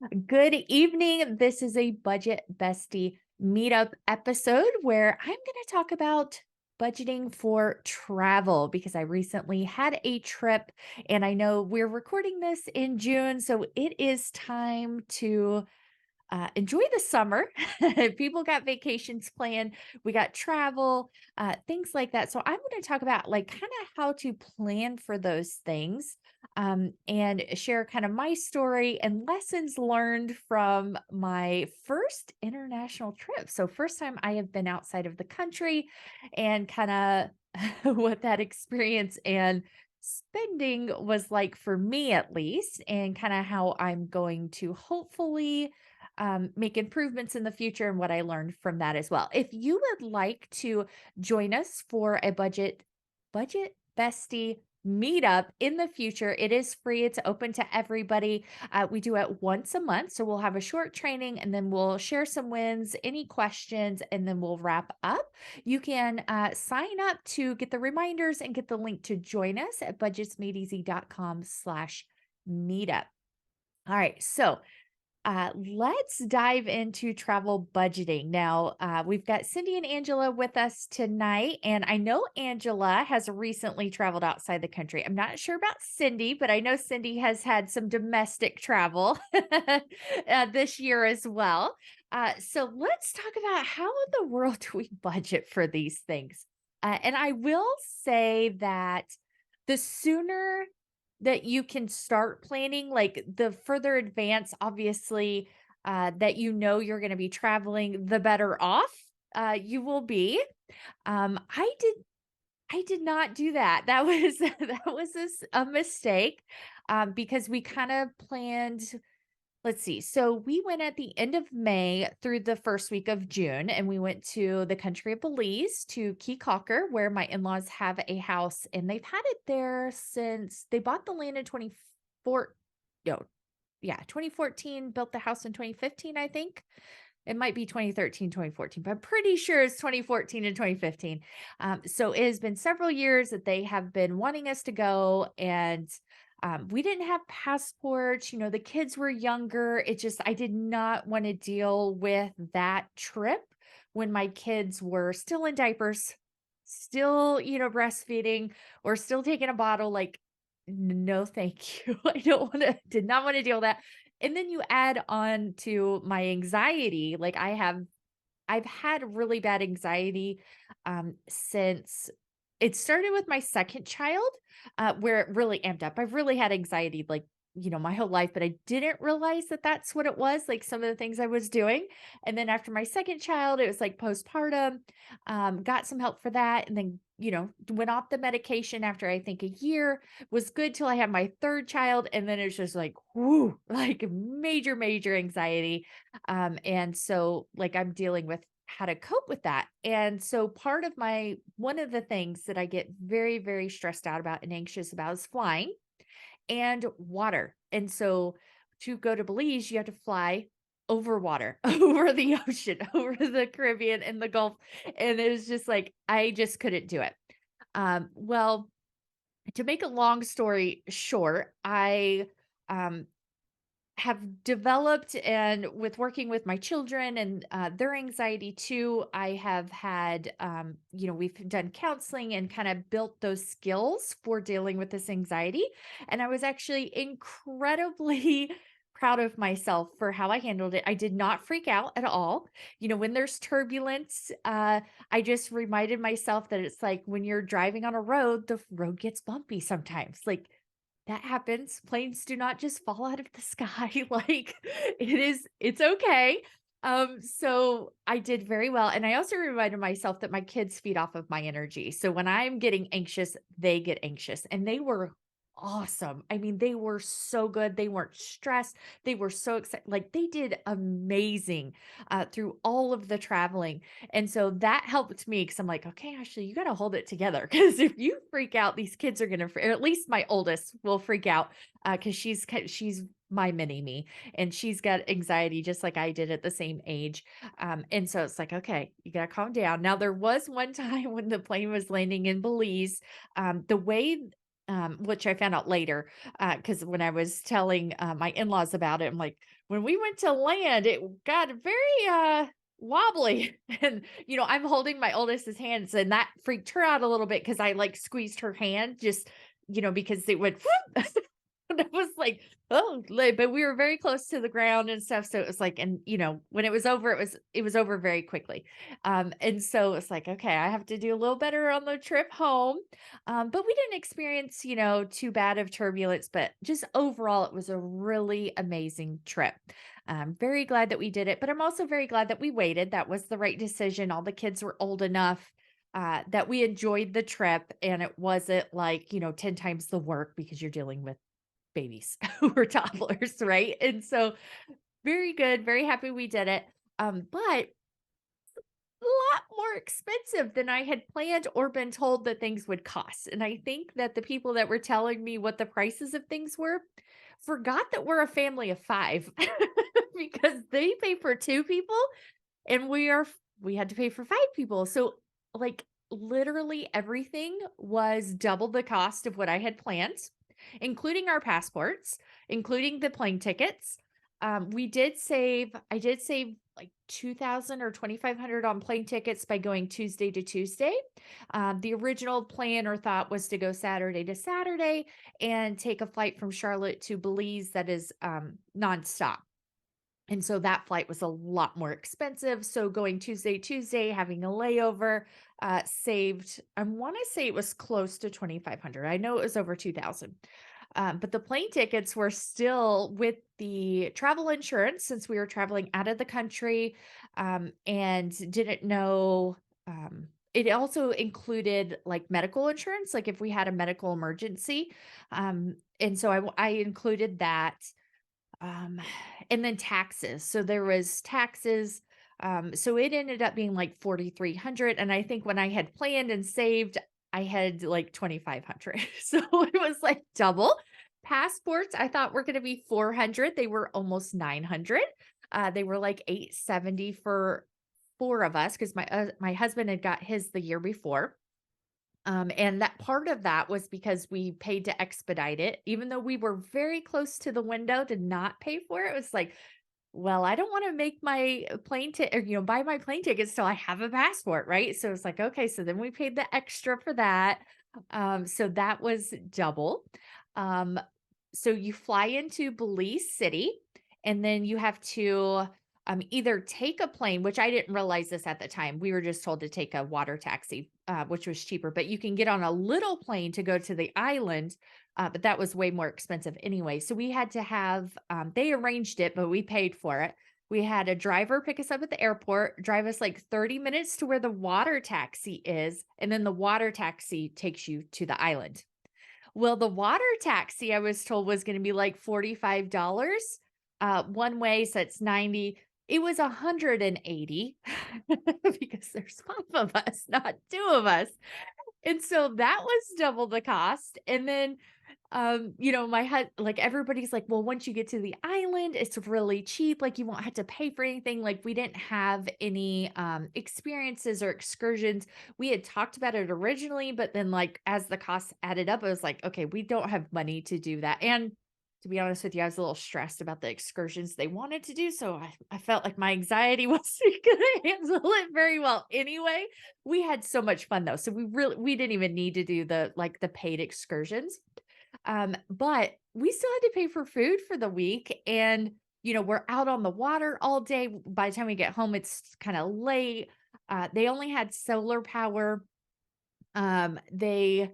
Good evening. This is a Budget Bestie meetup episode where I'm going to talk about budgeting for travel because I recently had a trip and I know we're recording this in June. So it is time to enjoy the summer. People got vacations planned. We got travel, things like that. So I'm going to talk about like kind of how to plan for those things, and share kind of my story and lessons learned from my first international trip. So first time I have been outside of the country, and kind of what that experience and spending was like for me at least, and kind of how I'm going to hopefully make improvements in the future and what I learned from that as well. If you would like to join us for a budget bestie meetup in the future, it is free. It's open to everybody. We do it once a month, so we'll have a short training and then we'll share some wins, any questions, and then we'll wrap up. You can sign up to get the reminders and get the link to join us at budgetsmadeeasy.com/meetup. All right, so let's dive into travel budgeting. Now, we've got Cindy and Angela with us tonight, and I know Angela has recently traveled outside the country. I'm not sure about Cindy, but I know Cindy has had some domestic travel this year as well. So let's talk about how in the world do we budget for these things? And I will say that the sooner that you can start planning, like, the further advance, obviously, that you're gonna be traveling, the better off, you will be. I did not do that. That was that was a mistake, because we kinda planned. Let's see. So we went at the end of May through the first week of June, and we went to the country of Belize to Key Calker, where my in laws have a house, and they've had it there since they bought the land in 24. No, yeah, 2014, built the house in 2015, I think. It might be 2013, 2014, but I'm pretty sure it's 2014 and 2015. So it has been several years that they have been wanting us to go, and we didn't have passports. The kids were younger. I did not want to deal with that trip when my kids were still in diapers, still, breastfeeding, or still taking a bottle. Like, no, thank you. Did not want to deal with that. And then you add on to my anxiety. Like, I've had really bad anxiety, since it started with my second child, where it really amped up. I've really had anxiety, like, my whole life, but I didn't realize that that's what it was, like some of the things I was doing. And then after my second child, it was like postpartum, got some help for that. And then, went off the medication after I think a year, was good till I had my third child. And then it's just like, whoo, like major, major anxiety. And so, like, I'm dealing with how to cope with that. And so one of the things that I get very, very stressed out about and anxious about is flying and water. And so to go to Belize, you have to fly over water, over the ocean, over the Caribbean and the Gulf. And it was just like, I just couldn't do it. Well, to make a long story short, I um, have developed, and with working with my children and their anxiety too, I have had, we've done counseling and kind of built those skills for dealing with this anxiety. And I was actually incredibly proud of myself for how I handled it. I did not freak out at all. When there's turbulence, I just reminded myself that it's like when you're driving on a road, the road gets bumpy sometimes. Like, that happens. Planes do not just fall out of the sky. Like, it's okay. So I did very well. And I also reminded myself that my kids feed off of my energy. So when I'm getting anxious, they get anxious. And they were awesome. I mean, they were so good. They weren't stressed. They were so excited. Like, they did amazing through all of the traveling. And so that helped me, because I'm like, okay, Ashley, you got to hold it together. Because if you freak out, these kids are going to, or at least my oldest will freak out, because she's my mini me, and she's got anxiety just like I did at the same age. And so it's like, okay, you got to calm down. Now, there was one time when the plane was landing in Belize, the way, which I found out later, because when I was telling my in laws about it, I'm like, when we went to land, it got very, wobbly. And, I'm holding my oldest's hands, and that freaked her out a little bit because I, like, squeezed her hand just, because it went whoop. And I was like, "Oh," but we were very close to the ground and stuff, so it was like, and, when it was over, it was over very quickly. And so it's like, "Okay, I have to do a little better on the trip home." But we didn't experience, too bad of turbulence, but just overall, it was a really amazing trip. I'm very glad that we did it, but I'm also very glad that we waited. That was the right decision. All the kids were old enough that we enjoyed the trip, and it wasn't like, 10 times the work because you're dealing with babies who were toddlers, right? And so very good, very happy we did it. But a lot more expensive than I had planned or been told that things would cost. And I think that the people that were telling me what the prices of things were forgot that we're a family of 5 because they pay for 2 people and we had to pay for 5 people. So, like, literally everything was double the cost of what I had planned, including our passports, including the plane tickets. I did save like 2,000 or 2,500 on plane tickets by going Tuesday to Tuesday. The original plan or thought was to go Saturday to Saturday and take a flight from Charlotte to Belize that is nonstop. And so that flight was a lot more expensive. So going Tuesday, having a layover, saved, I want to say it was close to 2,500. I know it was over 2,000. But the plane tickets were still with the travel insurance since we were traveling out of the country, and didn't know. It also included like medical insurance, like if we had a medical emergency. And so I included that. Um, and then taxes. So there was taxes. So it ended up being like 4,300. And I think when I had planned and saved, I had like 2,500. So it was like double. Passports, I thought were going to be 400. They were almost 900. They were like 870 for 4 of us because my husband had got his the year before. And that part of that was because we paid to expedite it, even though we were very close to the window to not pay for it. It was like, well, I don't want to make my plane ticket, or, buy my plane tickets till I have a passport, right? So it's like, okay, so then we paid the extra for that. So that was double. Um, so you fly into Belize City, and then you have to either take a plane, which I didn't realize this at the time. We were just told to take a water taxi, which was cheaper, but you can get on a little plane to go to the island. But that was way more expensive anyway. So we had to have, they arranged it, but we paid for it. We had a driver pick us up at the airport, drive us like 30 minutes to where the water taxi is. And then the water taxi takes you to the island. Well, the water taxi I was told was going to be like $45 one way, so it's 90. It was 180 because there's 5 of us, not 2 of us. And so that was double the cost. And then like everybody's like, well, once you get to the island, it's really cheap. Like you won't have to pay for anything. Like we didn't have any experiences or excursions. We had talked about it originally, but then like as the costs added up, I was like, okay, we don't have money to do that. And to be honest with you, I was a little stressed about the excursions they wanted to do. So I felt like my anxiety wasn't going to handle it very well anyway. We had so much fun though. So we didn't even need to do the paid excursions. But we still had to pay for food for the week, and we're out on the water all day. By the time we get home, it's kind of late. They only had solar power. They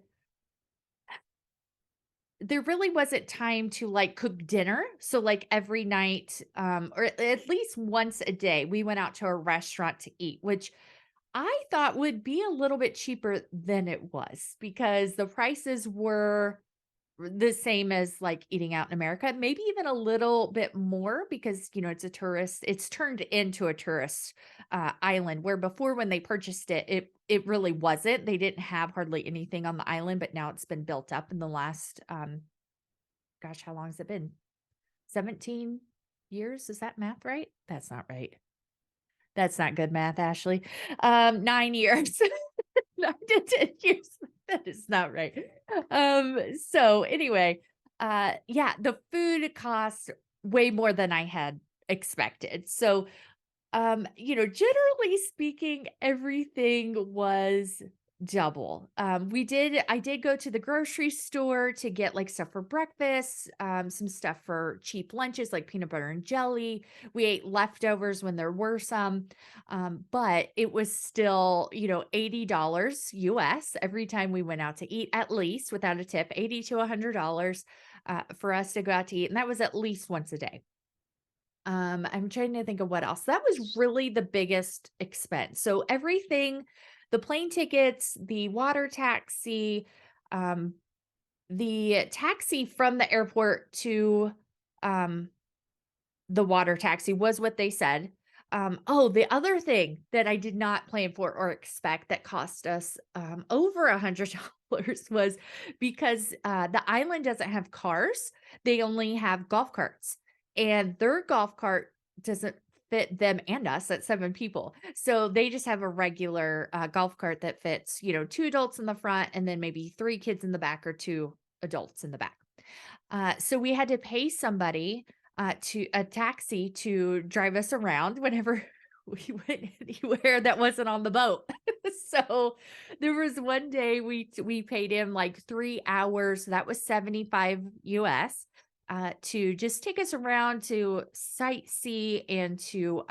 There really wasn't time to like cook dinner. So like every night, or at least once a day, we went out to a restaurant to eat, which I thought would be a little bit cheaper than it was because the prices were the same as like eating out in America, maybe even a little bit more because, it's turned into a tourist island where before when they purchased it, it really wasn't. They didn't have hardly anything on the island, but now it's been built up in the last, gosh, how long has it been? 17 years? Is that math right? That's not right. That's not good math, Ashley. 9 years. 9 to 10 years. That is not right. So anyway, yeah, the food costs way more than I had expected. So, generally speaking, everything was double. I did go to the grocery store to get like stuff for breakfast, some stuff for cheap lunches like peanut butter and jelly. We ate leftovers when there were some. But it was still, $80 US every time we went out to eat, at least without a tip, 80 to $100 for us to go out to eat. And that was at least once a day. I'm trying to think of what else. That was really the biggest expense. So everything, the plane tickets, the water taxi, um, the taxi from the airport to um the water taxi was what they said. Oh, the other thing that I did not plan for or expect that cost us over $100 was because the island doesn't have cars; they only have golf carts, and their golf cart doesn't fit them and us at 7 people. So they just have a regular golf cart that fits, two adults in the front, and then maybe three kids in the back or two adults in the back. So we had to pay somebody to a taxi to drive us around whenever we went anywhere that wasn't on the boat. So there was one day we paid him like 3 hours. That was 75 US to just take us around to sightsee and to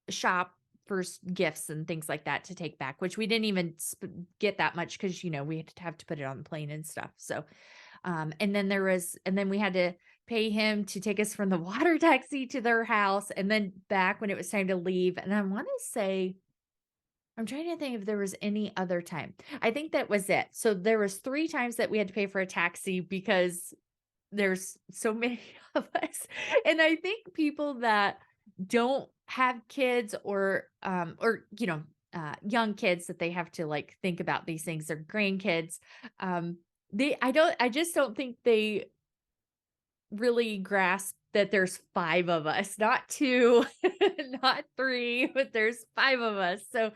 shop for gifts and things like that to take back, which we didn't even get that much because we had to have to put it on the plane and stuff. So and then we had to pay him to take us from the water taxi to their house and then back when it was time to leave. And I want to say, I'm trying to think if there was any other time. I think that was it. So there was 3 times that we had to pay for a taxi because there's so many of us. And I think people that don't have kids or young kids that they have to like think about these things or grandkids, um, I just don't think they really grasp that there's 5 of us, not 2, not 3, but there's 5 of us. So,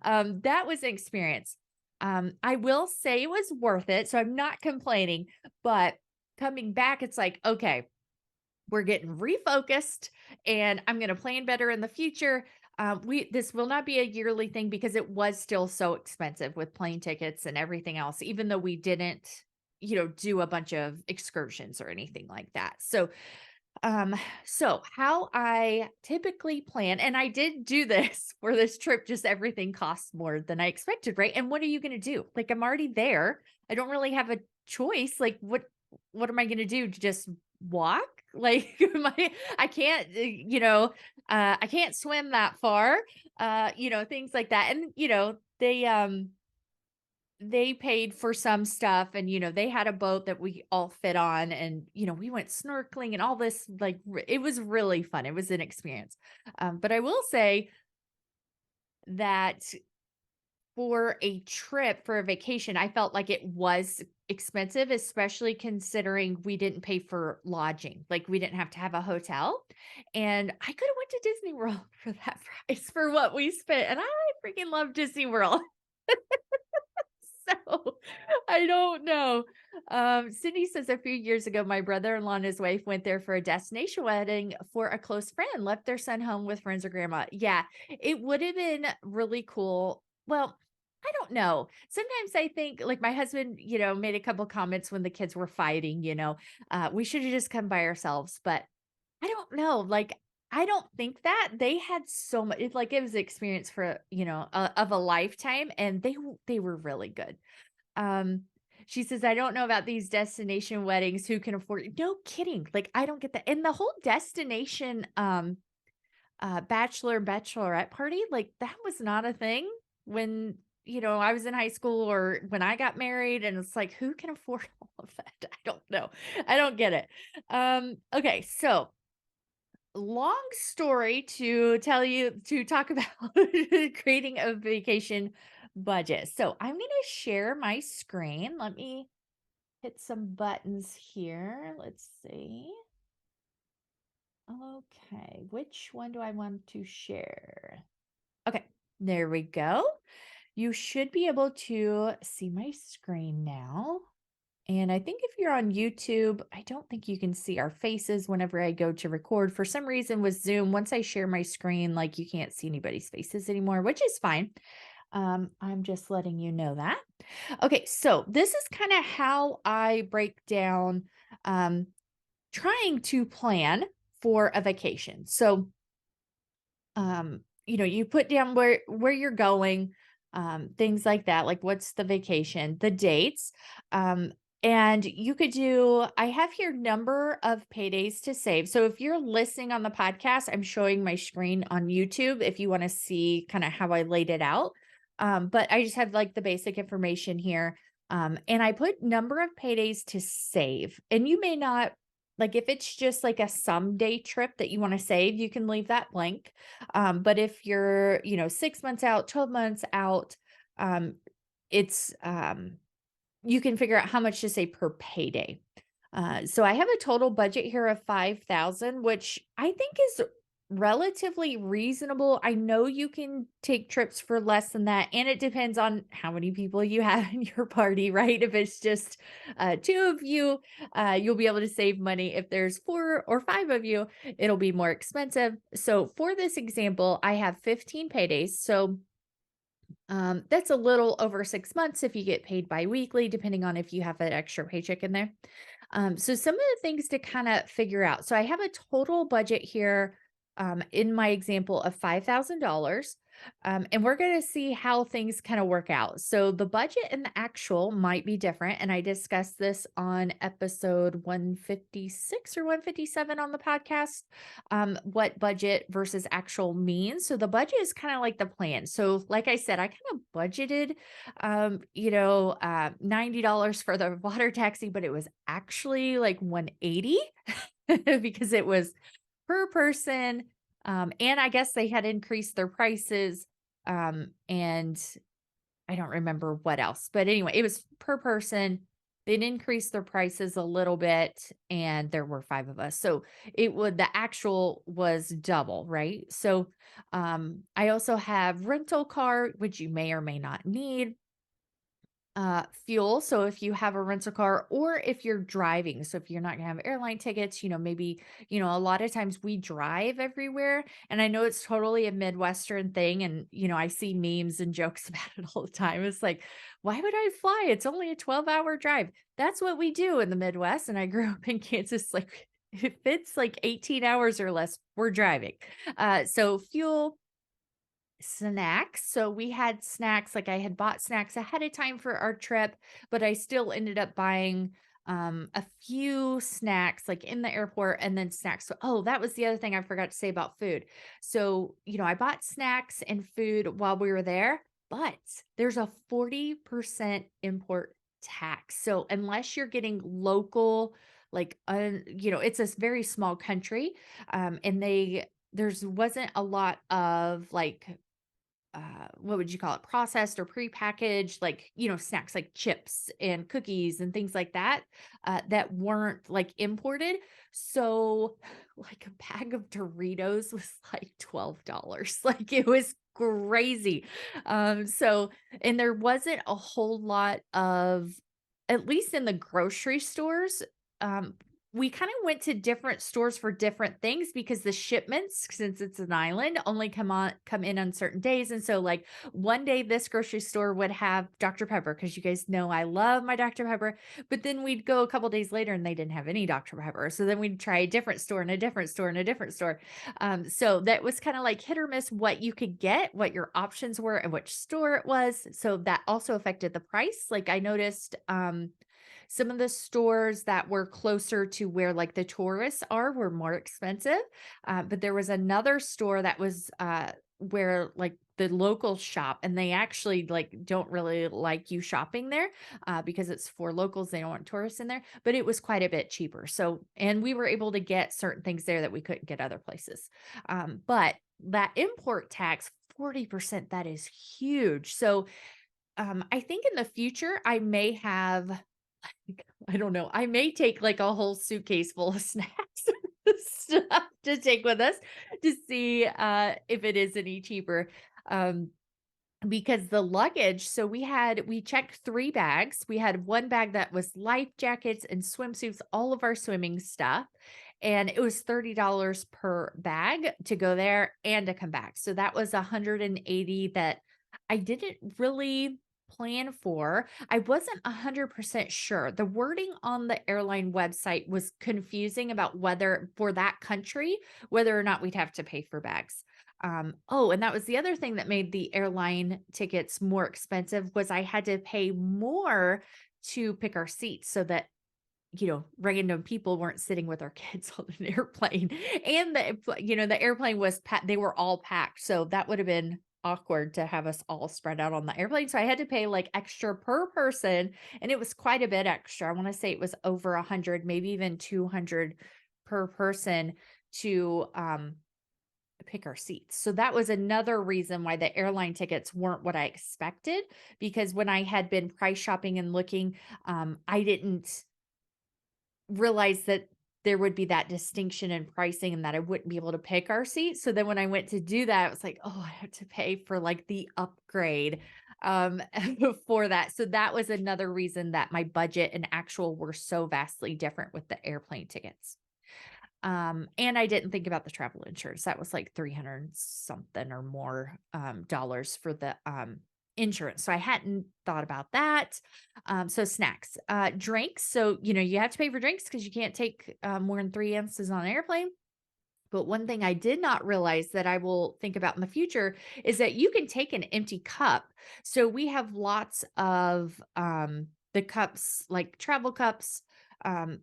that was an experience. I will say it was worth it, so I'm not complaining, but coming back, it's like, okay, we're getting refocused and I'm going to plan better in the future. This will not be a yearly thing because it was still so expensive with plane tickets and everything else, even though we didn't, do a bunch of excursions or anything like that. Um, so how I typically plan, and I did do this for this trip, just everything costs more than I expected, right? And what are you going to do? Like I'm already there. I don't really have a choice. Like what am I going to do? Just walk? Like I can't, I can't swim that far. Things like that. And they paid for some stuff and they had a boat that we all fit on and we went snorkeling and all this like it was really fun. It was an experience. But I will say that for a trip, for a vacation, I felt like it was expensive, especially considering we didn't pay for lodging. Like we didn't have to have a hotel. And I could have went to Disney World for that price for what we spent. And I freaking love Disney World. So I don't know. Cindy says a few years ago, my brother-in-law and his wife went there for a destination wedding for a close friend, left their son home with friends or grandma. Yeah, it would have been really cool. Well, I don't know. Sometimes I think like my husband, made a couple comments when the kids were fighting, we should have just come by ourselves, but I don't know. Like, I don't think that they had so much. It's like it was an experience for of a lifetime, and they were really good. Um, she says, I don't know about these destination weddings. Who can afford it? No kidding. Like, I don't get that. And the whole destination bachelor and bachelorette party, like that was not a thing when I was in high school or when I got married. And it's like, who can afford all of that? I don't know. I don't get it. Okay, so long story to talk about creating a vacation budget. So I'm going to share my screen. Let me hit some buttons here. Let's see. Okay, which one do I want to share? Okay, there we go. You should be able to see my screen now. And I think if you're on YouTube, I don't think you can see our faces whenever I go to record. For some reason with Zoom, once I share my screen, like you can't see anybody's faces anymore, which is fine. I'm just letting you know that. Okay, so this is kind of how I break down um, trying to plan for a vacation. So you put down where you're going, things like that, like what's the vacation, the dates, um, and you could do. I have here number of paydays to save. So if you're listening on the podcast, I'm showing my screen on YouTube if you want to see kind of how I laid it out. But I just have like the basic information here. And I put number of paydays to save, and you may not like if it's just like a someday trip that you want to save, you can leave that blank. But if you're, 6 months out, 12 months out, um, it's you can figure out how much to save per payday. So I have a total budget here of 5,000, which I think is relatively reasonable. I know you can take trips for less than that, and it depends on how many people you have in your party, right? If it's just two of you, you'll be able to save money. If there's 4 or 5 of you, it'll be more expensive. So for this example, I have 15 paydays. So that's a little over 6 months if you get paid biweekly, depending on if you have that extra paycheck in there. So some of the things to kind of figure out. So I have a total budget here in my example of $5,000. And we're going to see how things kind of work out. So the budget and the actual might be different. And I discussed this on episode 156 or 157 on the podcast, what budget versus actual means. So the budget is kind of like the plan. So like I said, I kind of budgeted, $90 for the water taxi, but it was actually like 180 because it was per person. And I guess they had increased their prices. And I don't remember what else, but anyway, it was per person. They'd increased their prices a little bit, and there were 5 of us. So the actual was double, right? So I also have rental car, which you may or may not need, fuel. So if you have a rental car or if you're driving, so if you're not gonna have airline tickets, maybe, a lot of times we drive everywhere. And I know it's totally a Midwestern thing. And, I see memes and jokes about it all the time. It's like, why would I fly? It's only a 12-hour drive. That's what we do in the Midwest. And I grew up in Kansas. Like if it's like 18 hours or less, we're driving. So fuel, snacks. So we had snacks, like I had bought snacks ahead of time for our trip, but I still ended up buying a few snacks like in the airport and then snacks. So, oh, that was the other thing I forgot to say about food. So, I bought snacks and food while we were there, but there's a 40% import tax. So, unless you're getting local, like, it's a very small country, and there's wasn't a lot of like what would you call it? Processed or prepackaged, like, snacks like chips and cookies and things like that, that weren't like imported. So like a bag of Doritos was like $12. Like it was crazy. And there wasn't a whole lot of, at least in the grocery stores, um, we kind of went to different stores for different things because the shipments, since it's an island, only come in on certain days. And so like one day this grocery store would have Dr. Pepper, because you guys know I love my Dr. Pepper, but then we'd go a couple days later and they didn't have any Dr. Pepper. So then we'd try a different store and a different store and a different store. So that was kind of like hit or miss what you could get, what your options were, and which store it was. So that also affected the price. Like I noticed, some of the stores that were closer to where like the tourists are were more expensive. But there was another store that was where like the locals shop, and they actually like don't really like you shopping there because it's for locals. They don't want tourists in there, but it was quite a bit cheaper. So, and we were able to get certain things there that we couldn't get other places. But that import tax, 40%, that is huge. So I think in the future, I may have, I don't know, I may take like a whole suitcase full of snacks stuff to take with us to see if it is any cheaper. Um, because the luggage, so we checked 3 bags. We had 1 bag that was life jackets and swimsuits, all of our swimming stuff, and it was $30 per bag to go there and to come back. So that was 180 that I didn't really plan for. I wasn't 100% sure. The wording on the airline website was confusing about whether for that country, whether or not we'd have to pay for bags. Oh, and that was the other thing that made the airline tickets more expensive was I had to pay more to pick our seats so that, random people weren't sitting with our kids on an airplane. And the airplane was packed. They were all packed. So that would have been awkward to have us all spread out on the airplane. So I had to pay like extra per person. And it was quite a bit extra. I want to say it was over 100, maybe even 200 per person to, pick our seats. So that was another reason why the airline tickets weren't what I expected, because when I had been price shopping and looking, I didn't realize that there would be that distinction in pricing and that I wouldn't be able to pick our seats. So then when I went to do that, it was like, oh, I have to pay for like the upgrade um for that. So that was another reason that my budget and actual were so vastly different with the airplane tickets. And I didn't think about the travel insurance. That was like 300 something or more dollars for the insurance. So I hadn't thought about that. So snacks, drinks. So, you have to pay for drinks because you can't take more than 3 ounces on an airplane. But one thing I did not realize that I will think about in the future is that you can take an empty cup. So we have lots of the cups, like travel cups,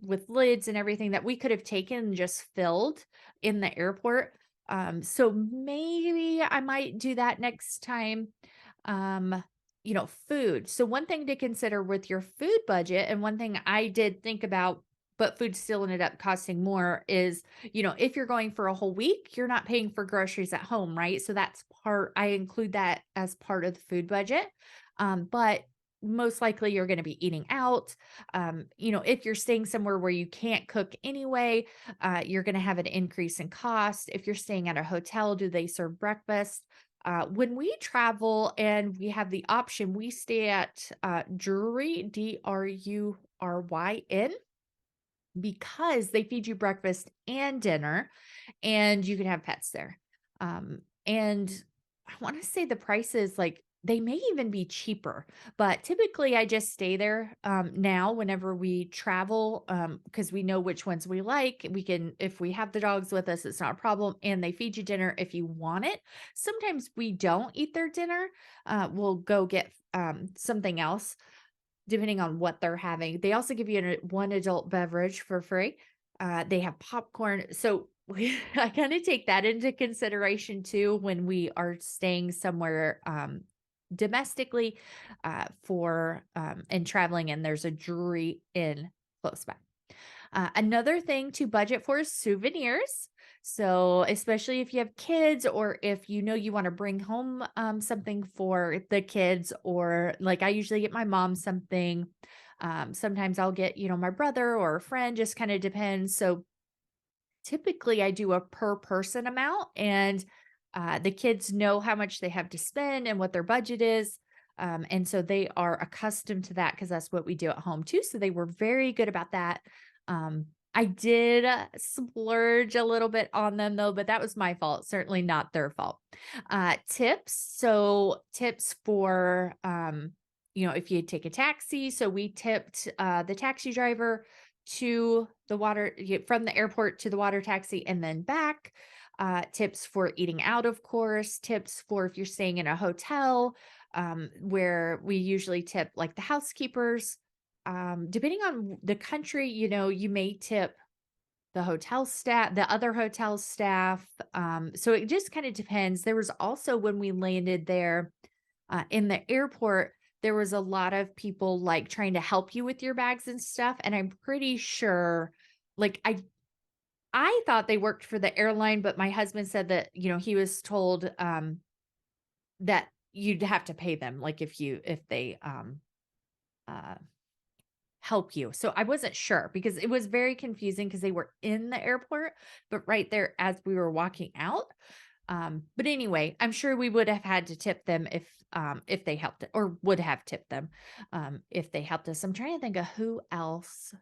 with lids and everything that we could have taken and just filled in the airport. So maybe I might do that next time. Um, food. So one thing to consider with your food budget, and one thing I did think about, but food still ended up costing more is, if you're going for a whole week, you're not paying for groceries at home, right? So I include that as part of the food budget. But most likely you're going to be eating out. If you're staying somewhere where you can't cook anyway, you're going to have an increase in cost. If you're staying at a hotel, do they serve breakfast? When we travel and we have the option, we stay at Drury, Druryn, because they feed you breakfast and dinner, and you can have pets there. And I want to say the prices, like, they may even be cheaper, but typically I just stay there now whenever we travel, because we know which ones we like. We can, if we have the dogs with us, it's not a problem. And they feed you dinner if you want it. Sometimes we don't eat their dinner. We'll go get something else depending on what they're having. They also give you one adult beverage for free. They have popcorn. So I kind of take that into consideration too when we are staying somewhere domestically for and traveling, and there's a jewelry in close by. Another thing to budget for is souvenirs. So, especially if you have kids or if you want to bring home something for the kids, or like I usually get my mom something. Sometimes I'll get, my brother or a friend, just kind of depends. So, typically I do a per person amount, and the kids know how much they have to spend and what their budget is. And so they are accustomed to that because that's what we do at home too. So they were very good about that. I did splurge a little bit on them though, but that was my fault, certainly not their fault. Tips. So tips for, if you take a taxi. So we tipped the taxi driver to the from the airport to the water taxi and then back. Tips for eating out, of course, tips for if you're staying in a hotel, where we usually tip like the housekeepers. Depending on the country, you may tip the hotel staff, the other hotel staff. So it just kind of depends. There was also when we landed there in the airport, there was a lot of people like trying to help you with your bags and stuff. And I'm pretty sure, like, I thought they worked for the airline, but my husband said that, he was told that you'd have to pay them, like if they uh help you. So I wasn't sure because it was very confusing because they were in the airport, but right there as we were walking out. But anyway, I'm sure we would have had to tip them if they helped or would have tipped them if they helped us. I'm trying to think of who else.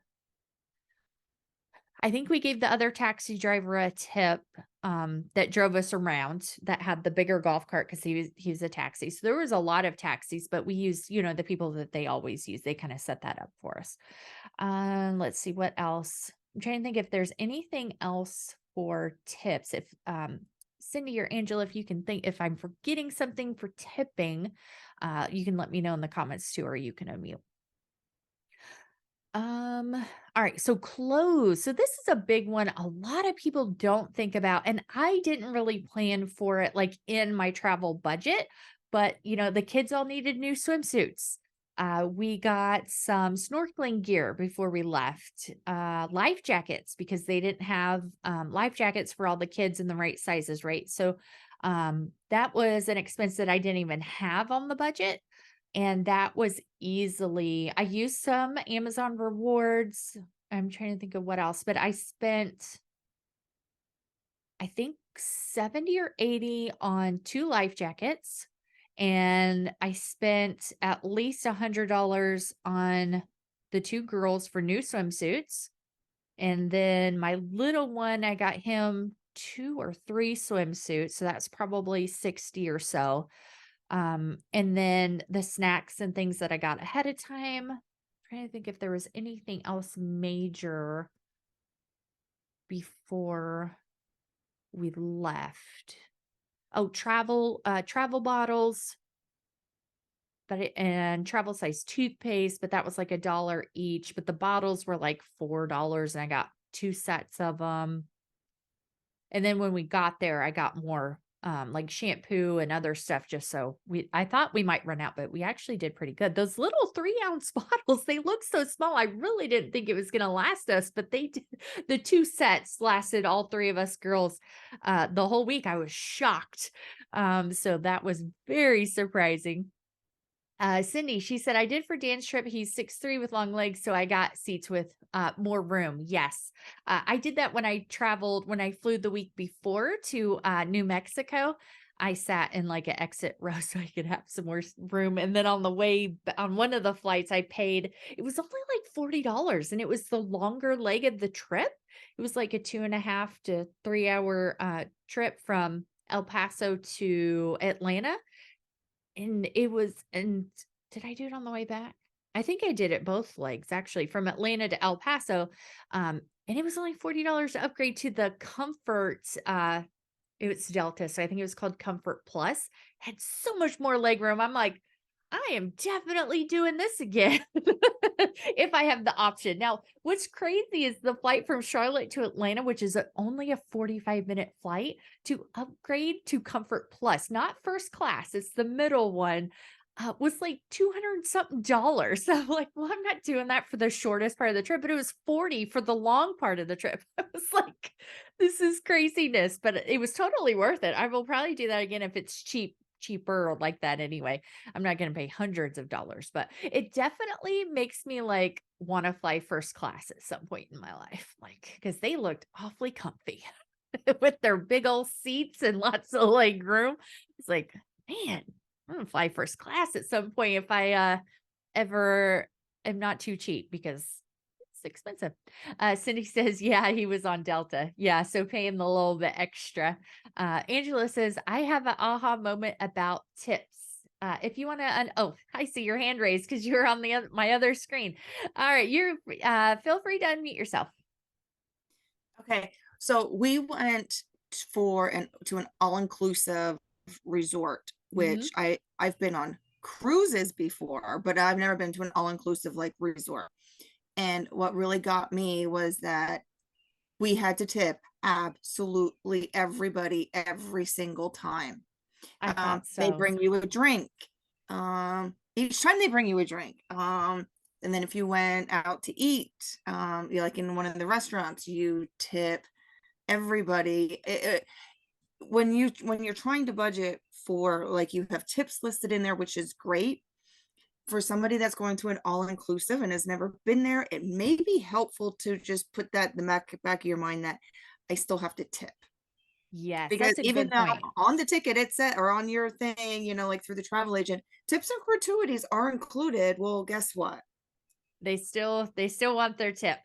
I think we gave the other taxi driver a tip, that drove us around that had the bigger golf cart because he was a taxi. So there was a lot of taxis, but we used, the people that they always use. They kind of set that up for us. Let's see what else. I'm trying to think if there's anything else for tips. If Cindy or Angela, if you can think if I'm forgetting something for tipping, you can let me know in the comments too, or you can unmute. All right, so clothes. So this is a big one a lot of people don't think about, and I didn't really plan for it like in my travel budget, but the kids all needed new swimsuits. We got some snorkeling gear before we left, life jackets because they didn't have life jackets for all the kids in the right sizes, right? So that was an expense that I didn't even have on the budget. And that was easily I used some Amazon rewards. I'm trying to think of what else, but I spent, I think 70 or 80 on 2 life jackets, and I spent at least $100 on the 2 girls for new swimsuits. And then my little one, I got him 2 or 3 swimsuits, so that's probably 60 or so. And then the snacks and things that I got ahead of time. Trying to think if there was anything else major before we left. Oh, travel bottles, and travel size toothpaste, but that was like $1 each. But the bottles were like $4, and I got 2 sets of them. And then when we got there, I got more like shampoo and other stuff just so I thought we might run out, but we actually did pretty good. Those little 3-ounce bottles, they look so small. I really didn't think it was gonna last us, but they did. The 2 sets lasted all 3 of us girls the whole week. I was shocked. So that was very surprising. Cindy, she said, I did for Dan's trip. He's 6'3" with long legs, so I got seats with more room. Yes. I did that when I flew the week before to New Mexico. I sat in like an exit row so I could have some more room. And then on the way on one of the flights, I paid, it was only like $40, and it was the longer leg of the trip. It was like a 2.5 to 3 hour trip from El Paso to Atlanta. And did I do it on the way back? I think I did it both legs actually from Atlanta to El Paso. And it was only $40 to upgrade to the Comfort. It was Delta. So I think it was called Comfort Plus. Had so much more leg room. I'm like, I am definitely doing this again if I have the option. Now, what's crazy is the flight from Charlotte to Atlanta, which is only a 45-minute flight, to upgrade to Comfort Plus, not first class, it's the middle one, was like 200 something dollars. So I'm like, well, I'm not doing that for the shortest part of the trip, but it was 40 for the long part of the trip. I was like, this is craziness, but it was totally worth it. I will probably do that again if it's cheaper like that anyway. I'm not going to pay hundreds of dollars, but it definitely makes me like want to fly first class at some point in my life, like because they looked awfully comfy with their big old seats and lots of leg room. It's like, man, I'm gonna fly first class at some point if I ever am not too cheap because it's expensive. Cindy says, yeah, he was on Delta. Yeah, so paying the little bit extra. Angela says, I have an aha moment about tips. If you want to, oh, I see your hand raised because you're on my other screen. All right, feel free to unmute yourself. Okay, so we went to an all-inclusive resort, Hmm. which I've been on cruises before, but I've never been to an all-inclusive like resort. And what really got me was that we had to tip absolutely everybody every single time. I thought They so. bring you a drink. Each time they bring you a drink. And then if you went out to eat, you like in one of the restaurants, you tip everybody. When you're trying to budget for like you have tips listed in there, which is great. For somebody that's going to an all-inclusive and has never been there, it may be helpful to just put that in the back of your mind that I still have to tip. Yes, Because that's a even good though point. on the ticket it said, or on your thing, like through the travel agent, tips and gratuities are included. Well, guess what? They still want their tip,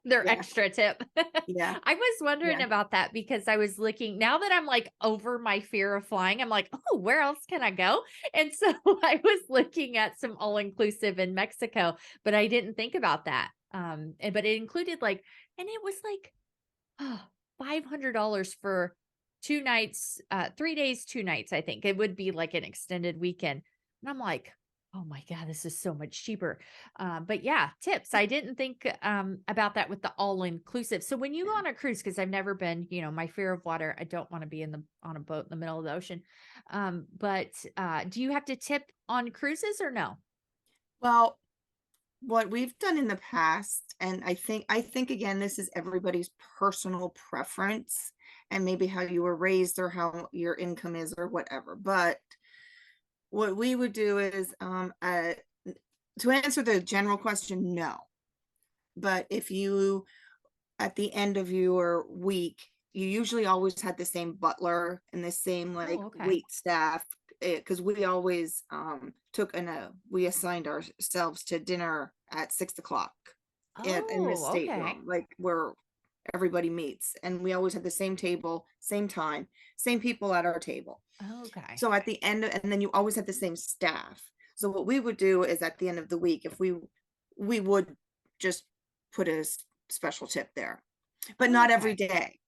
their Yeah, extra tip. yeah, I was wondering yeah. about that because I was looking now that I'm like over my fear of flying, I'm like, oh, where else can I go? And so I was looking at some all inclusive in Mexico, but I didn't think about that. But it included like, and it was like oh, $500 for 2 nights, 3 days, 2 nights, I think. It would be like an extended weekend. And I'm like, "Oh my god, this is so much cheaper." But yeah, tips. I didn't think, about that with the all-inclusive. So when you go on a cruise, because 'cause I've never been, my fear of water, I don't wanna be on a boat in the middle of the ocean. Do you have to tip on cruises or no? Well, what we've done in the past, and I think again, this is everybody's personal preference and maybe how you were raised or how your income is or whatever. But what we would do is, to answer the general question, no. But if you, at the end of your week, you usually always had the same butler and the same Oh, like okay. wait staff, because we always we assigned ourselves to dinner at 6 o'clock in this Oh, okay. stateroom, like where everybody meets, and we always had the same table, same time, same people at our table. Okay. So at the end, and then you always had the same staff. So what we would do is at the end of the week, if we would just put a special tip there, but not every Okay. day.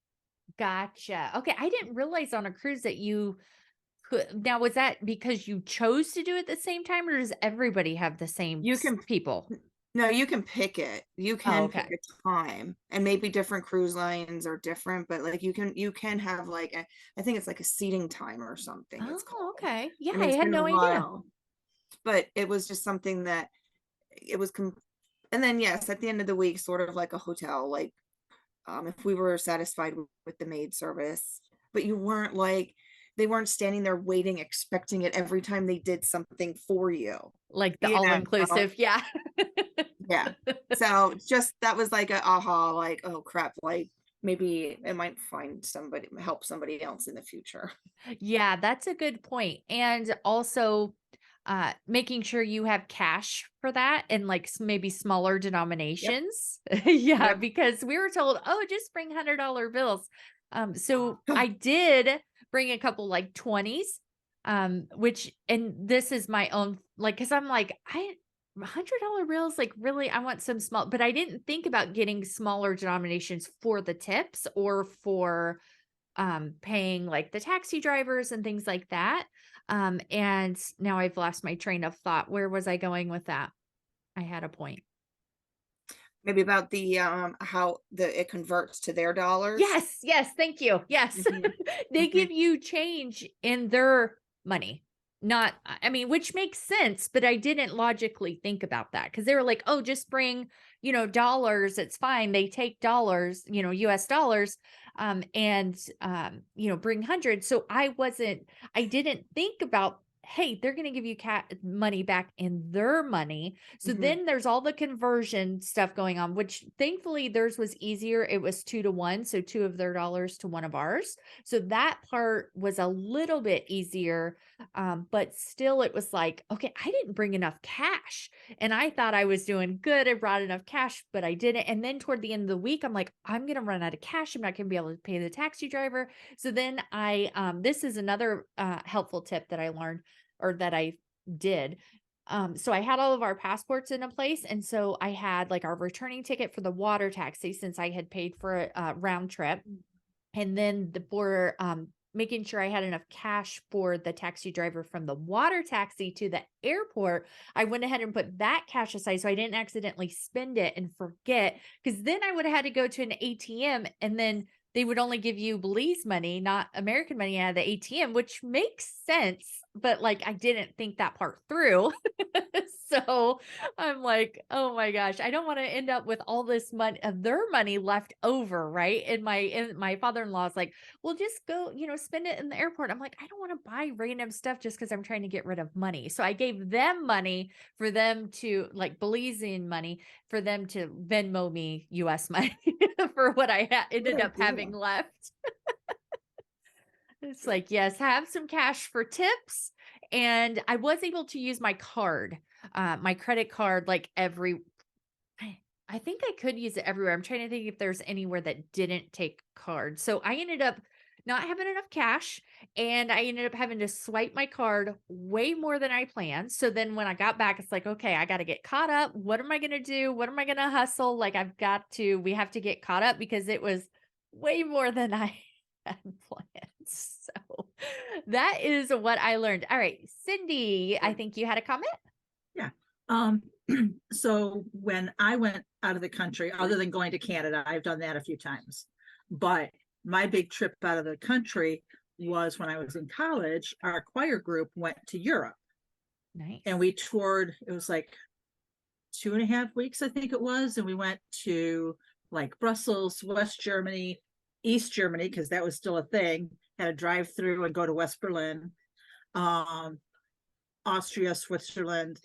Gotcha. Okay, I didn't realize on a cruise that you could now was that because you chose to do it at the same time, or does everybody have the same You can people? No, you can pick it. You Oh, can pick okay. a time, and maybe different cruise lines are different, but like you can have like I think it's like a seating time or something it's Oh, called. okay. Yeah, I mean, I it's had been a no idea. while, but it was just something that it was and then yes, at the end of the week, sort of like a hotel, like if we were satisfied with the maid service, but you weren't like they weren't standing there waiting, expecting it every time they did something for you. Like the You know, all-inclusive, yeah. yeah. So just that was like a aha, like, oh crap, like maybe I might help somebody else in the future. Yeah, that's a good point, and also, making sure you have cash for that and, like, maybe smaller Yep. denominations. Yeah, Yep. because we were told, "Oh, just bring $100 bills." So I did bring a couple, like, 20s, which and this is my own like, because 'cause I'm like, "I $100 bills, like, really? I want some small" but I didn't think about getting smaller denominations for the tips or for paying like the taxi drivers and things like that. And now I've lost my train of thought. Where was I going with that? I had a point. Maybe about the how the it converts to their dollars. Yes, yes, thank you. Yes. Hmm. They Hmm. give you change in their money. Not I mean, which makes sense, but I didn't logically think about that because they were like, "Oh, just bring, dollars, it's fine." They take dollars, US dollars, bring 100. So I didn't think about, "Hey, they're gonna give you money back in their money." So Hmm. then there's all the conversion stuff going on, which thankfully theirs was easier. It was 2 to 1, so two of their dollars to one of ours. So that part was a little bit easier. But still, it was like, okay, I didn't bring enough cash. And I thought I was doing good. I brought enough cash, but I didn't. And then toward the end of the week, I'm like, I'm going to run out of cash. I'm not going to be able to pay the taxi driver. So then this is another helpful tip that I learned or that I did. So I had all of our passports in a place. And so I had like our returning ticket for the water taxi since I had paid for a round trip. And then for making sure I had enough cash for the taxi driver from the water taxi to the airport, I went ahead and put that cash aside so I didn't accidentally spend it and forget. Because then I would have had to go to an ATM and then they would only give you Belize money, not American money out of the ATM, which makes sense. But like I didn't think that part through. So I'm like, oh my gosh, I don't want to end up with all this money of their money left over, right? And my father-in-law is like, well, just go, spend it in the airport. I'm like, I don't want to buy random stuff just because I'm trying to get rid of money. So I gave them money for them to like Belizean money for them to Venmo me US money for what I ended Good up having idea. left. It's like, yes, have some cash for tips. And I was able to use my credit card, like I think I could use it everywhere. I'm trying to think if there's anywhere that didn't take cards. So I ended up not having enough cash and I ended up having to swipe my card way more than I planned. So then when I got back, it's like, okay, I got to get caught up. What am I going to do? What am I going to hustle? Like, we have to get caught up because it was way more than I had planned. So that is what I learned. All right, Cindy, I think you had a comment. Yeah. So when I went out of the country, other than going to Canada, I've done that a few times. But my big trip out of the country was when I was in college. Our choir group went to Europe Nice. and we toured. It was like 2.5 weeks, I think it was. And we went to like Brussels, West Germany, East Germany, because that was still a thing. Had to drive through and go to West Berlin, Austria, Switzerland,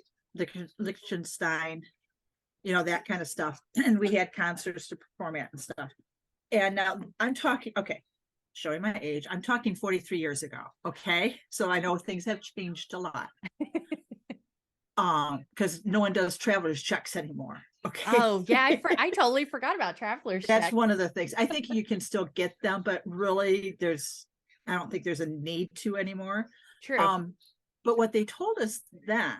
Liechtenstein, that kind of stuff. And we had concerts to perform at and stuff. And now I'm talking, okay, showing my age, I'm talking 43 years ago. Okay. So I know things have changed a lot. Because no one does traveler's checks anymore. Okay. Oh yeah, I totally forgot about traveler's That's check. one of the things. I think you can still get them, but really I don't think there's a need to anymore. True. But what they told us then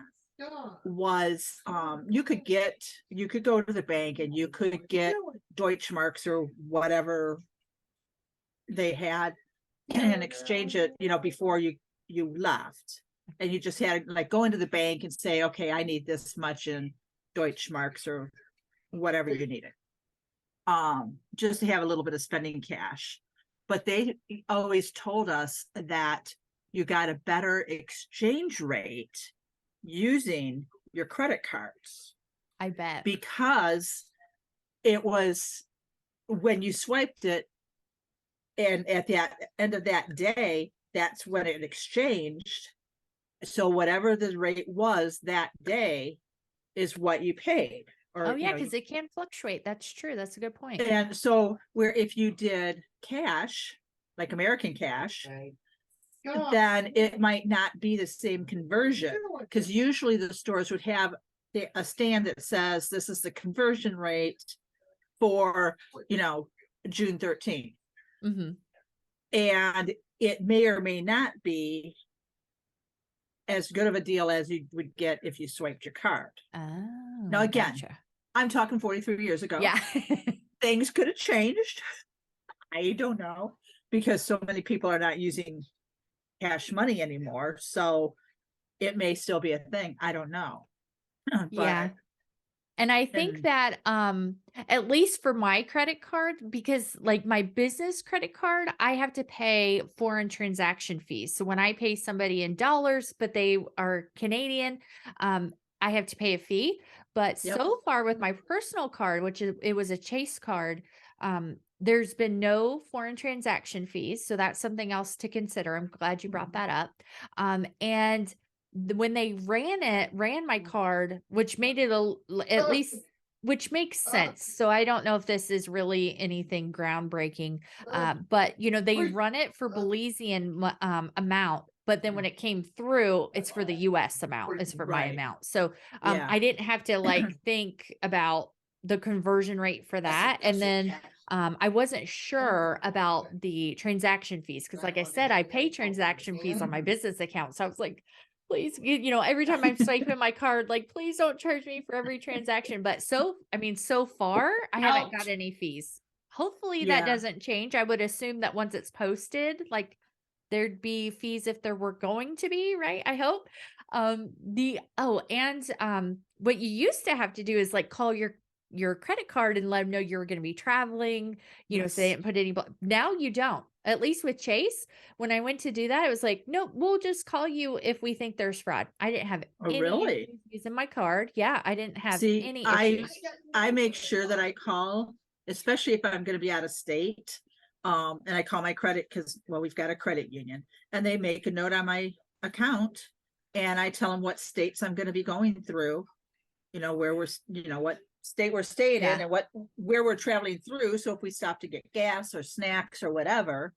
was you could go to the bank and you could get Deutschmarks or whatever they had and exchange it, before you left. And you just had to like go into the bank and say, okay, I need this much in Deutschmarks or whatever you needed. Just to have a little bit of spending cash. But they always told us that you got a better exchange rate using your credit cards. I bet. Because it was when you swiped it, and at the end of that day, that's when it exchanged. So whatever the rate was that day is what you paid. Oh yeah, because it can fluctuate. That's true. That's a good point. And so where if you did cash, like American cash, then it might not be the same conversion, because usually the stores would have a stand that says this is the conversion rate for June 13th. Mm-hmm. And it may or may not be as good of a deal as you would get if you swiped your card. Oh, now again, gotcha. I'm talking 43 years ago. Yeah. Things could have changed. I don't know, because so many people are not using cash money anymore. So it may still be a thing. I don't know. But, yeah. And I think that at least for my credit card, because like my business credit card, I have to pay foreign transaction fees. So when I pay somebody in dollars, but they are Canadian, I have to pay a fee. But so far with my personal card, it was a Chase card, there's been no foreign transaction fees. So that's something else to consider. I'm glad you brought that up. And when they ran my card, which made it at least, which makes sense. So I don't know if this is really anything groundbreaking, but they run it for Belizean amount, but then when it came through, it's for the US amount, it's for my amount. So I didn't have to like think about the conversion rate for that. And then I wasn't sure about the transaction fees, because like I said, I pay transaction fees on my business account. So I was like, please, every time I'm swiping my card, like, please don't charge me for every transaction. But so far, I haven't got any fees. Hopefully that doesn't change. I would assume that once it's posted, like there'd be fees if there were going to be, right? I hope. What you used to have to do is like call your credit card and let them know you were going to be traveling, so they didn't put any, now you don't. At least with Chase, when I went to do that, it was like, nope, we'll just call you if we think there's fraud. I didn't have any really issues using my card. Yeah, I didn't have any issues. I make sure that I call, especially if I'm going to be out of state. And I call my credit, because we've got a credit union, and they make a note on my account, and I tell them what states I'm going to be going through, where we're, what state we're staying in and where we're traveling through. So if we stop to get gas or snacks or whatever,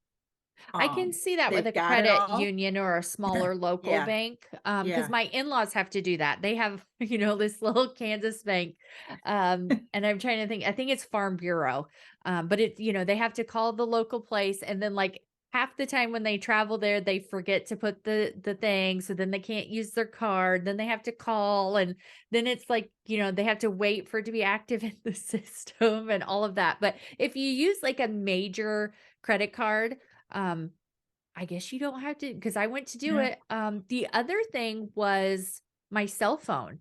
I can see that with They've a got it credit all. union or a smaller local Yeah, bank. Because yeah. my in-laws have to do that. They have, this little Kansas bank. And I'm trying to think, I think it's Farm Bureau. But it's, they have to call the local place, and then like half the time when they travel there, they forget to put the thing. So then they can't use their card. Then they have to call, and then it's like, they have to wait for it to be active in the system and all of that. But if you use like a major credit card, um, I guess you don't have to, because I went to do Yeah. it. The other thing was my cell phone.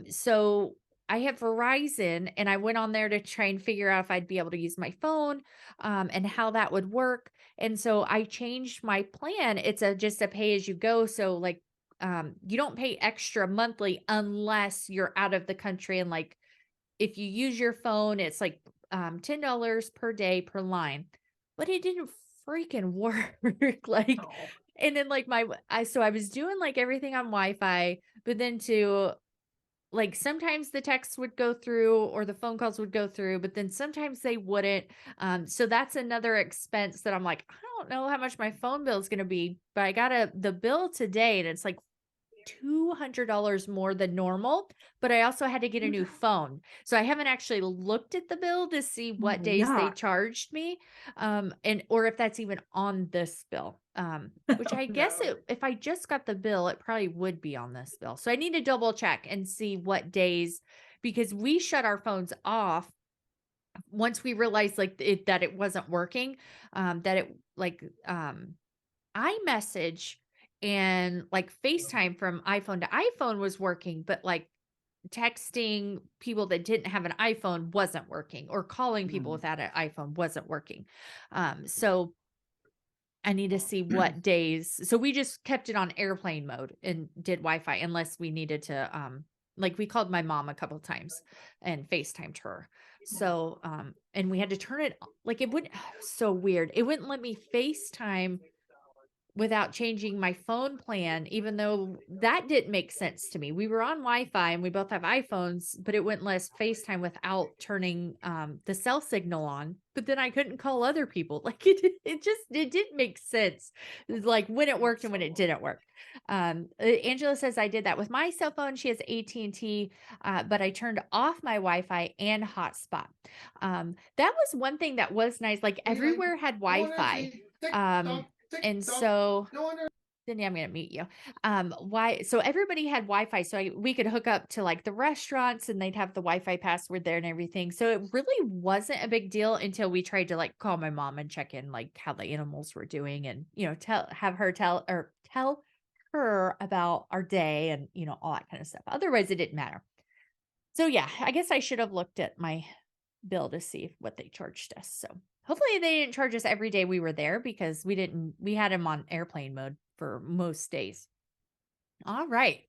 So I have Verizon, and I went on there to try and figure out if I'd be able to use my phone, and how that would work. And so I changed my plan. It's just a pay as you go. So like, you don't pay extra monthly unless you're out of the country. And like, if you use your phone, it's like $10 per day per line. But it didn't freaking work. Like, Oh. and then like so I was doing like everything on Wi-Fi, but then to like sometimes the texts would go through or the phone calls would go through, but then sometimes they wouldn't. So that's another expense that I'm like, I don't know how much my phone bill is going to be, but I got the bill today, and it's like $200 more than normal, but I also had to get a new phone. So I haven't actually looked at the bill to see what Oh, days they yuck. charged me. And or if that's even on this bill. Which I guess No. if I just got the bill, it probably would be on this bill. So I need to double check and see what days, because we shut our phones off once we realized like that it wasn't working. That it like iMessage and like FaceTime from iPhone to iPhone was working, but like texting people that didn't have an iPhone wasn't working, or calling people Mm. without an iPhone wasn't working. So I need to see what days. So we just kept it on airplane mode and did Wi-Fi unless we needed to, like we called my mom a couple times and FaceTimed her. So, and we had to turn it like it wouldn't, so weird. It wouldn't let me FaceTime without changing my phone plan, even though that didn't make sense to me. We were on Wi-Fi and we both have iPhones, but it wouldn't let us FaceTime without turning the cell signal on. But then I couldn't call other people. Like it didn't make sense. Like when it worked and when it didn't work. Angela says I did that with my cell phone. She has AT&T, but I turned off my Wi-Fi and hotspot. That was one thing that was nice. Like everywhere had Wi-Fi. And so then I'm gonna mute you. Why? So everybody had Wi-Fi, so we could hook up to like the restaurants, and they'd have the Wi-Fi password there and everything. So it really wasn't a big deal until we tried to like call my mom and check in like how the animals were doing, and have her tell her about our day, and all that kind of stuff. Otherwise, it didn't matter. So yeah, I guess I should have looked at my bill to see what they charged us. So hopefully they didn't charge us every day we were there, because we had him on airplane mode for most days. All right.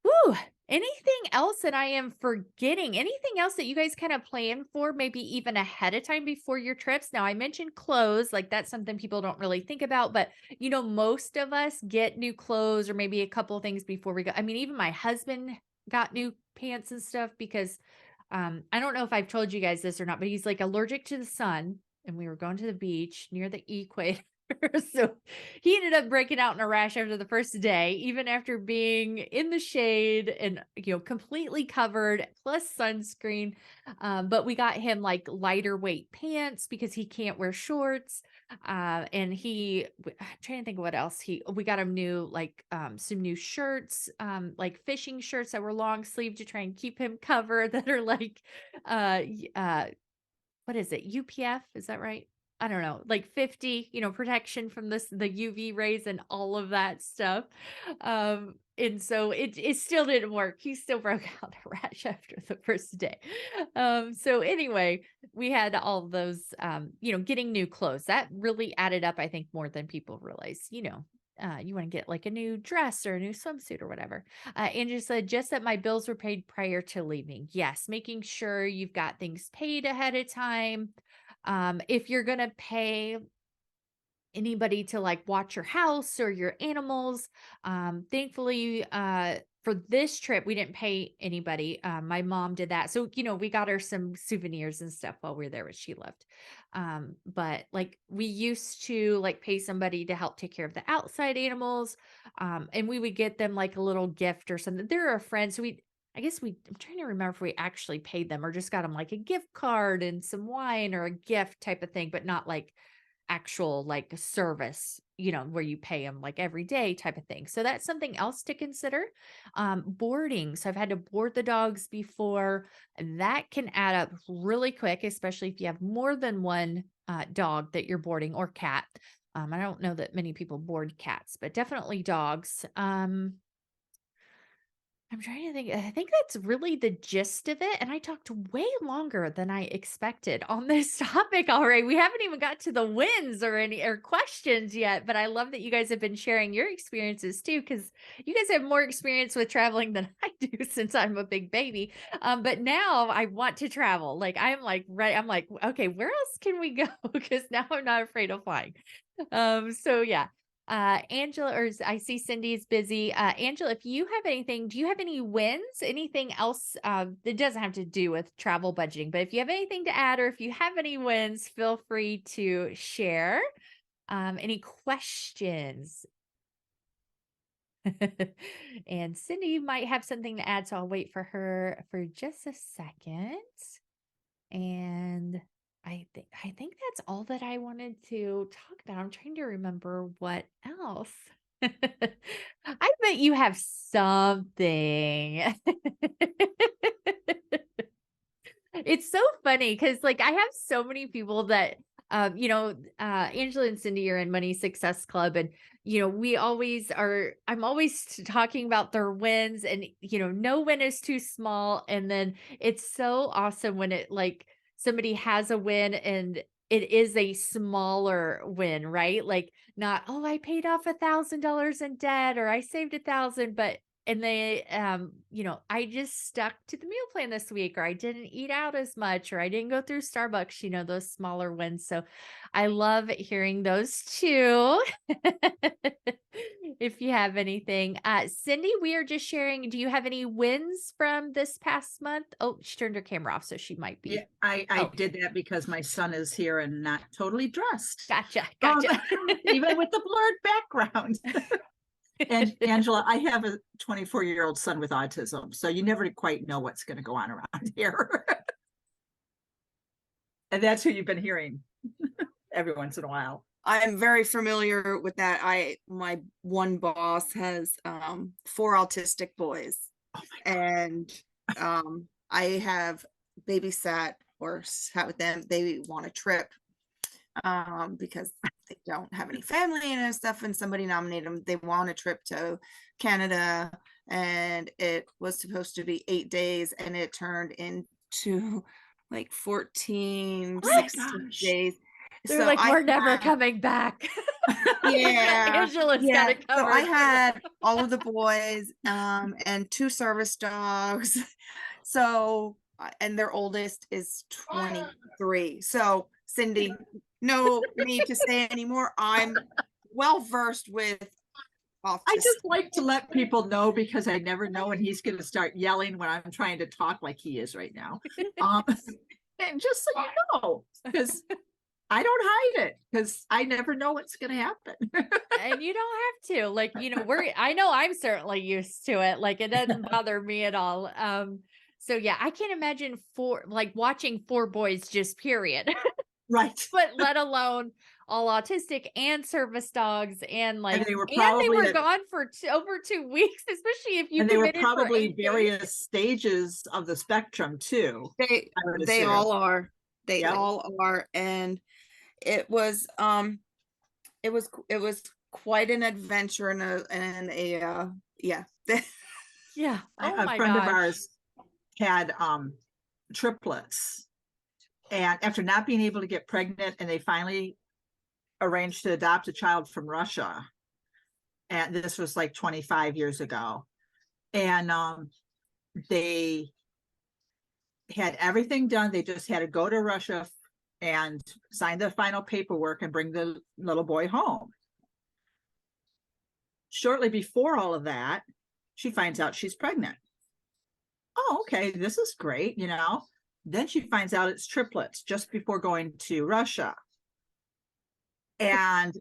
Woo. Anything else that I am forgetting? Anything else that you guys kind of plan for, maybe even ahead of time before your trips? Now, I mentioned clothes, like that's something people don't really think about, but most of us get new clothes or maybe a couple of things before we go. I mean, even my husband got new pants and stuff because I don't know if I've told you guys this or not, but he's like allergic to the sun, and we were going to the beach near the equator. So he ended up breaking out in a rash after the first day, even after being in the shade and, completely covered plus sunscreen. But we got him like lighter weight pants because he can't wear shorts. And I'm trying to think of what else we got him some new shirts, like fishing shirts that were long sleeve to try and keep him covered, that are like, what is it? UPF, is that right? I don't know, like 50, protection from the UV rays and all of that stuff. And so it still didn't work. He still broke out a rash after the first day. So anyway, we had all those, getting new clothes. That really added up, I think, more than people realize. You want to get like a new dress or a new swimsuit or whatever. Andrew said, just that my bills were paid prior to leaving. Yes, making sure you've got things paid ahead of time. If you're going to pay anybody to like watch your house or your animals, thankfully, for this trip, we didn't pay anybody. My mom did that. So, we got her some souvenirs and stuff while we were there when she left. But like we used to like pay somebody to help take care of the outside animals. And we would get them like a little gift or something. They're a friend. So I'm trying to remember if we actually paid them or just got them like a gift card and some wine or a gift type of thing, but not like actual like service, where you pay them like every day type of thing. So that's something else to consider. Boarding. So I've had to board the dogs before. That can add up really quick, especially if you have more than one dog that you're boarding or cat. I don't know that many people board cats, but definitely dogs. I'm trying to think. I think that's really the gist of it. And I talked way longer than I expected on this topic already. We haven't even got to the wins or questions yet, but I love that you guys have been sharing your experiences too, because you guys have more experience with traveling than I do since I'm a big baby. But now I want to travel. Like I'm like, right. I'm like, okay, where else can we go? Because now I'm not afraid of flying. So yeah. Angela, I see Cindy's busy. Angela, if you have anything, do you have any wins? Anything else that doesn't have to do with travel budgeting, but if you have anything to add or if you have any wins, feel free to share. Any questions? And Cindy might have something to add, so I'll wait for her for just a second. And I think that's all that I wanted to talk about. I'm trying to remember what else. I bet you have something. It's so funny because like I have so many people that Angela and Cindy are in Money Success Club, and I'm always talking about their wins, and no win is too small. And then it's so awesome when it like somebody has a win and it is a smaller win, right? Like not, oh, I paid off $1,000 in debt or I saved 1,000, but and they I just stuck to the meal plan this week, or I didn't eat out as much, or I didn't go through Starbucks, those smaller wins. So I love hearing those too. If you have anything, Cindy, we are just sharing, do you have any wins from this past month? Oh, she turned her camera off, so she might be. Yeah, I Oh. did that because my son is here and not totally dressed. Gotcha. Even with the blurred background. And Angela, I have a 24-year-old son with autism, so you never quite know what's going to go on around here. And that's who you've been hearing every once in a while. I'm very familiar with that. My one boss has 4 autistic boys. Oh my God. And I have babysat or sat with them. They want a trip because they don't have any family and stuff, and somebody nominated them. They want a trip to Canada, and it was supposed to be 8 days, and it turned into like 14, 16 days. They're like, we're never coming back. Yeah. Angela's got it covered. So I had all of the boys and 2 service dogs. So, and their oldest is 23. So Cindy, no need to say anymore. I'm well versed with autism. I just like to let people know because I never know when he's going to start yelling when I'm trying to talk like he is right now. And just so you know, because I don't hide it because I never know what's going to happen. And you don't have to, like, I know I'm certainly used to it. Like, it doesn't bother me at all. So yeah, I can't imagine watching 4 boys just period. Right. But let alone all autistic and service dogs, and they were gone for over 2 weeks, especially if you and they were committed for probably 8 days. various stages of the spectrum too. They all are. They all are. And it was quite an adventure and a yeah. Yeah. Oh a friend of ours had triplets, and after not being able to get pregnant, and they finally arranged to adopt a child from Russia, and this was like 25 years ago, and they had everything done. They just had to go to Russia and sign the final paperwork and bring the little boy home. Shortly before all of that, she finds out she's pregnant. Oh, okay, this is great, Then she finds out it's triplets just before going to Russia. And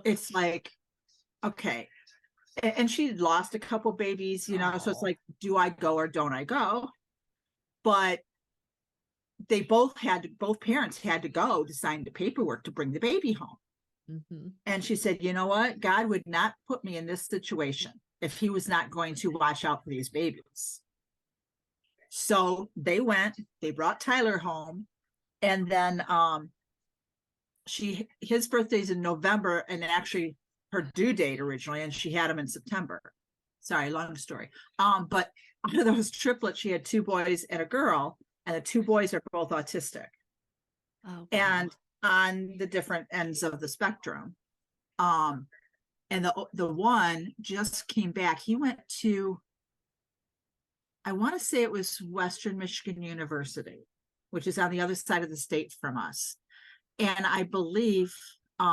it's like, okay. And she lost a couple babies, you know, so it's like, do I go or don't I go? But they both parents had to go to sign the paperwork to bring the baby home. Mm-hmm. And she said, you know what? God would not put me in this situation if he was not going to watch out for these babies. So they brought Tyler home, and then his birthday's in November, and actually her due date originally, and she had him in September. Sorry, long story. But out of those triplets, she had 2 boys and a girl, and the 2 boys are both autistic. Oh, wow. And on the different ends of the spectrum. And the one just came back. He went to, I want to say it was Western Michigan University, which is on the other side of the state from us. And I believe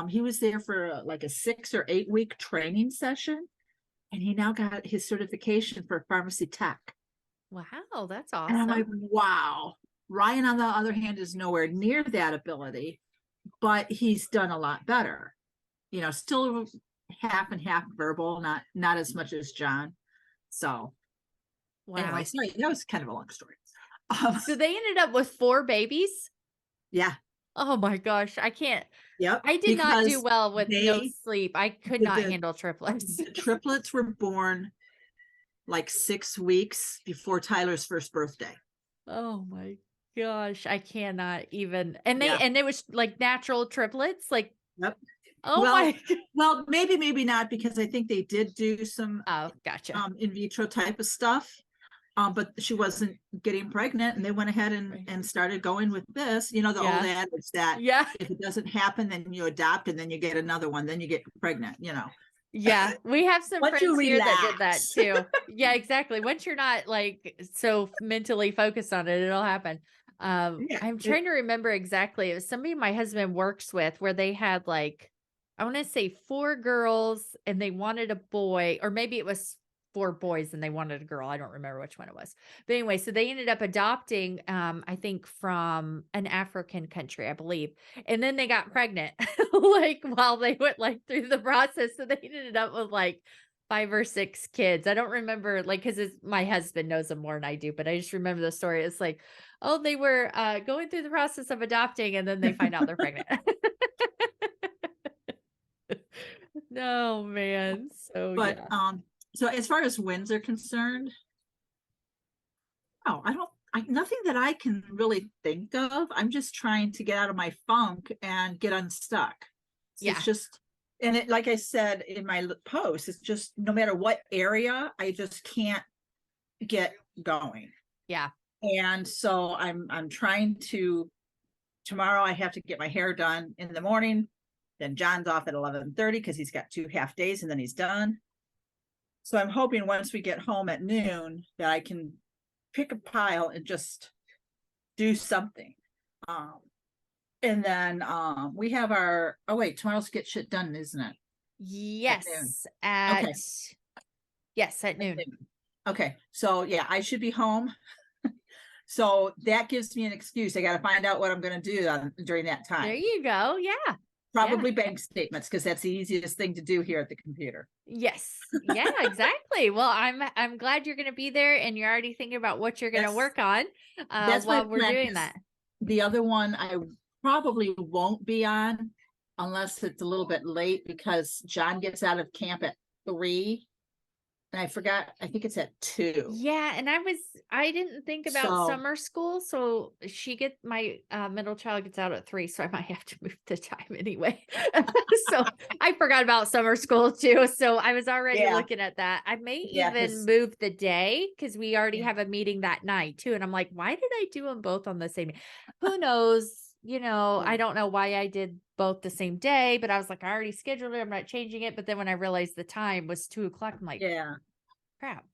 he was there for like a 6 or 8 week training session. And he now got his certification for pharmacy tech. Wow, that's And I'm awesome. like, wow. Ryan, on the other hand, is nowhere near that ability, but he's done a lot better. You know, still half and half verbal, not as much as John. So Wow. anyway, sorry, that was kind of a long story. So they ended up with 4 babies? Yeah. Oh my gosh, I can't. Yep. I did not do because well with no they- sleep. I could the- not the- handle triplets. The triplets were born like 6 weeks before Tyler's first birthday. Oh my gosh, I cannot even. And Yeah. it was like natural triplets, like, Yep. oh Well, my. Well, maybe not, because I think they did do some Oh, gotcha. in vitro type of stuff. But she wasn't getting pregnant, and they went ahead Right. and started going with this. You know, the Yeah. old adage that Yeah. if it doesn't happen, then you adopt, and then you get another one, then you get pregnant, you know. Yeah, we have some Once you friends here that did that relax. too. Yeah, exactly. Once you're not like so mentally focused on it, it'll happen. Yeah, I'm trying to remember exactly. It was somebody my husband works with where they had like, I want to say 4 girls and they wanted a boy, or maybe it was 4 boys and they wanted a girl. I don't remember which one it was. But anyway, so they ended up adopting, I think from an African country, I believe. And then they got pregnant, like while they went like through the process. So they ended up with like 5 or 6 kids. I don't remember, like, because my husband knows them more than I do, but I just remember the story. It's like, oh, they were going through the process of adopting, and then they find out they're pregnant. No, man. So but yeah. so as far as wins are concerned, nothing that I can really think of. I'm just trying to get out of my funk and get unstuck. So Yeah. it's just, and it, like I said in my post, it's just no matter what area, I just can't get going. Yeah. And so I'm trying to, tomorrow I have to get my hair done in the morning. Then John's off at 11:30 because he's got 2 half days and then he's done. So I'm hoping once we get home at noon that I can pick a pile and just do something. And then we have our, oh wait, tomorrow's Get Shit Done, isn't it? Yes. Okay. Yes, at noon. Okay. So yeah, I should be home. So that gives me an excuse. I got to find out what I'm going to do during that time. There you go. Yeah. Probably bank statements, because that's the easiest thing to do here at the computer. Yes. Yeah, exactly. Well, I'm glad you're going to be there, and you're already thinking about what you're going to work on That's my while we're plan, doing 'cause that. The other one I probably won't be on unless it's a little bit late, because John gets out of camp at 3. And I forgot, I think it's at 2. Yeah, and I didn't think about So- summer school, so my middle child gets out at 3, so I might have to move the time anyway. So I forgot about summer school too. So I was already Yeah. looking at that. I may Yeah, even 'cause- move the day, because we already Yeah. have a meeting that night too. And I'm like, why did I do them both on the same? Who knows? You know, I Yeah. don't know why I did both the same day, but I was like, I already scheduled it. I'm not changing it. But then when I realized the time was 2:00, I'm like, Yeah. crap,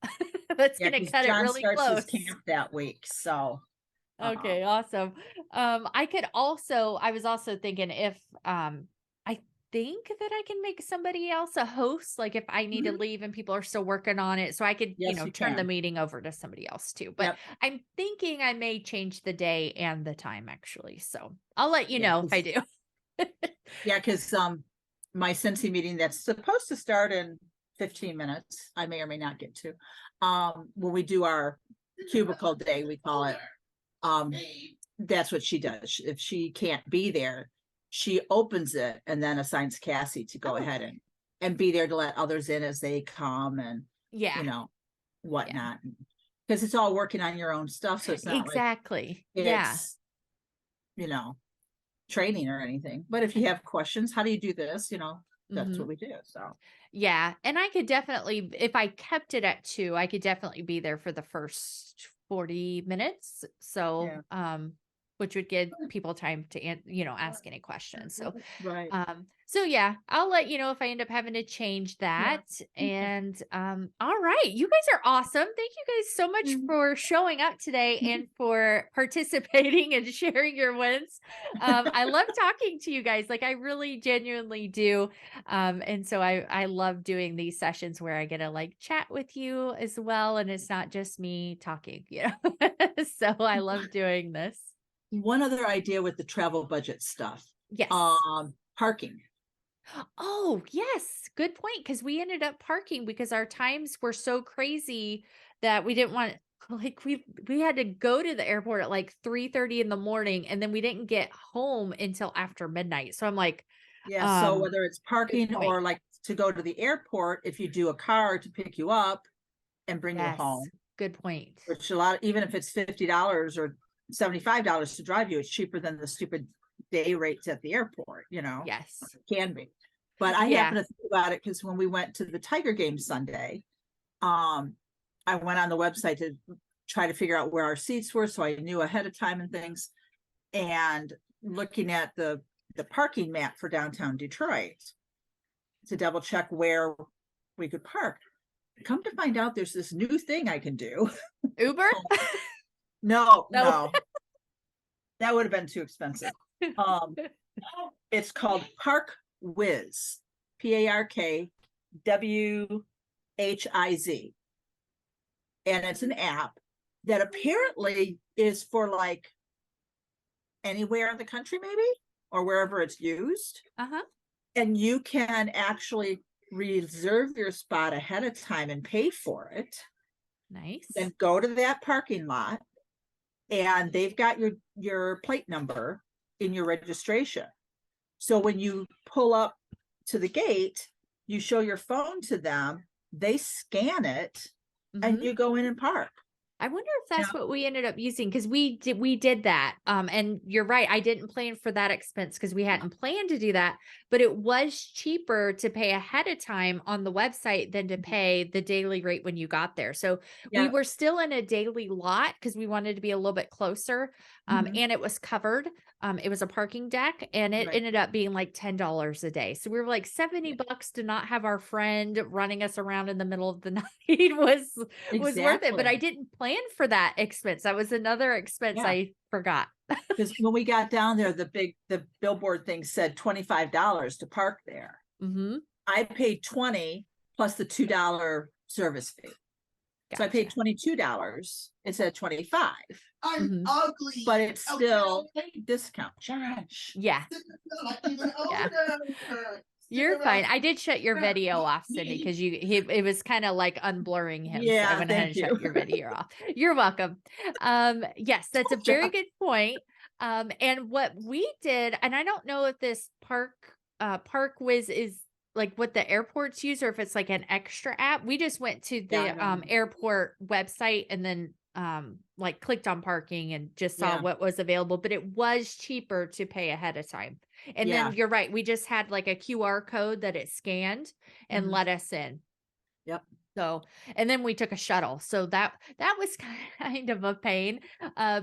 that's Yeah, gonna 'cause cut it John really starts close. his camp that week. So Okay, awesome. I was also thinking if I think that I can make somebody else a host, like if I need to Mhm. leave and people are still working on it, so I could, Yes, you turn the can. meeting over to somebody else too. But Yep. I'm thinking I may change the day and the time actually. So I'll let you Yeah, know if I 'cause do. yeah, because my Cincy meeting that's supposed to start in 15 minutes, I may or may not get to. When we do our cubicle day, we call it. Um, that's what she does. If she can't be there, she opens it and then assigns Cassie to go Oh, ahead and be there to let others in as they come and yeah. you know Yeah. whatnot. Because it's all working on your own stuff, so it's not like Exactly. Yeah. it's you know training or anything. But if you have questions, how do you do this? That's Hmm. what we do. So Yeah. And I could definitely, if I kept it at 2, I could definitely be there for the first 40 minutes. So, yeah, which would give people time to, ask any questions. right. So yeah, I'll let you know if I end up having to change Yeah. that. And all right, you guys are awesome. Thank you guys so much Mhm. for showing up today and for participating and sharing your wins. I love talking to you guys. Like I really genuinely do. And so I love doing these sessions where I get to like chat with you as well. And it's not just me talking, So I love doing this. One other idea with the travel budget stuff. Yes. Parking. Oh, yes. Good point. Because we ended up parking because our times were so crazy that we didn't want like we had to go to the airport at like 3:30 in the morning and then we didn't get home until after midnight. So I'm like, Yeah, so um, whether it's good parking point. or like to go to the airport, if you do a car to pick you up and bring you Yes. home, Good point. which even if it's $50 or $75 to drive you, it's cheaper than the stupid day rates at the airport, Yes. it can be. But I Yeah. happen to think about it because when we went to the Tiger game Sunday, I went on the website to try to figure out where our seats were, so I knew ahead of time and things. And looking at the parking map for downtown Detroit to double check where we could park. Come to find out, there's this new thing I can do. Uber? No, No. no, that would have been too expensive. It's called Park Whiz, ParkWhiz, and it's an app that apparently is for like anywhere in the country, maybe, or wherever it's used. Uh-huh. And you can actually reserve your spot ahead of time and pay for it. Nice. Then go to that parking lot and they've got your plate number in your registration. So when you pull up to the gate, you show your phone to them, they scan it, and Mhm. you go in and park. I wonder if that's Now, what we ended up using because we did that. And you're right, I didn't plan for that expense because we hadn't planned to do that, but it was cheaper to pay ahead of time on the website than to pay the daily rate when you got there. So we yeah, were still in a daily lot because we wanted to be a little bit closer. mhm, And it was covered. It was a parking deck and it right, ended up being like $10 a day. So we were like yeah, $70 to not have our friend running us around in the middle of the night was worth it, but I exactly. didn't plan for that expense. That was another expense Yeah, I forgot. because when we got down there, the billboard thing said $25 to park there. Mhm. I paid 20 plus the $2 service fee. So I paid Gotcha. $22 instead of 25. I'm Mhm. ugly. But it's still a discount. Josh. Yeah. Yeah. You're fine. I did shut your video off, Cindy, because it was kind of like unblurring him. So I Yeah, went ahead thank and you. shut your video off. You're welcome. Yes, that's a very good point. And what we did, and I don't know if this Park Whiz is like what the airports use or if it's like an extra app. We just went to Yeah, the I don't know. airport website and then like clicked on parking and just saw Yeah, what was available, but it was cheaper to pay ahead of time. And yeah. then you're right, we just had like a QR code that it scanned and Mhm. let us in. Yep. So, and then we took a shuttle. So that was kind of a pain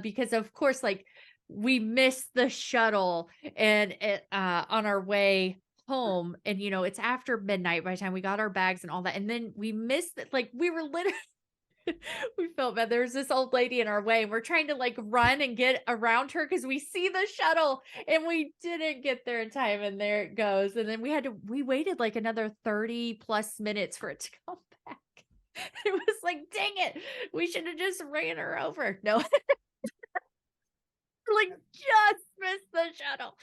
because of course like we missed the shuttle and it on our way home and it's after midnight by the time we got our bags and all that. And then we missed it like we were literally We felt bad. There's this old lady in our way, and we're trying to like run and get around her because we see the shuttle and we didn't get there in time. And there it goes. And then we waited like another 30 plus minutes for it to come back. It was like, dang it, we should have just ran her over. No, like just missed the shuttle.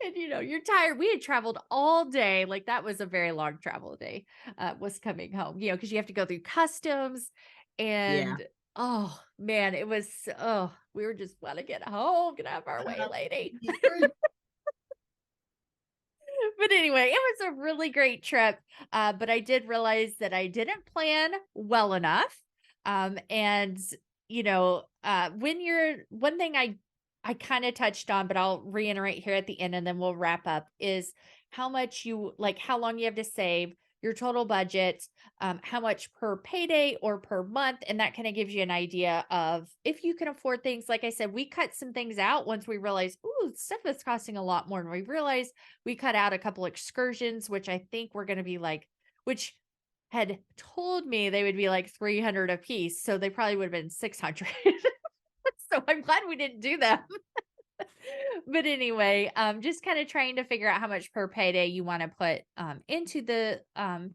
And you're tired. We had traveled all day. Like that was a very long travel day, was coming home, because you have to go through customs Yeah. and oh man, we were just want to get home, get out of our way, lady. But anyway, it was a really great trip. But I did realize that I didn't plan well enough. And one thing I kind of touched on, but I'll reiterate here at the end and then we'll wrap up, is how long you have to save, your total budget, how much per payday or per month. And that kind of gives you an idea of if you can afford things. Like I said, we cut some things out once we realized, ooh, stuff is costing a lot more. And we realized we cut out a couple excursions, which I think we're going to be which had told me they would be like 300 a piece. So they probably would have been 600. So I'm glad we didn't do that. But anyway, just kind of trying to figure out how much per payday you want to put into the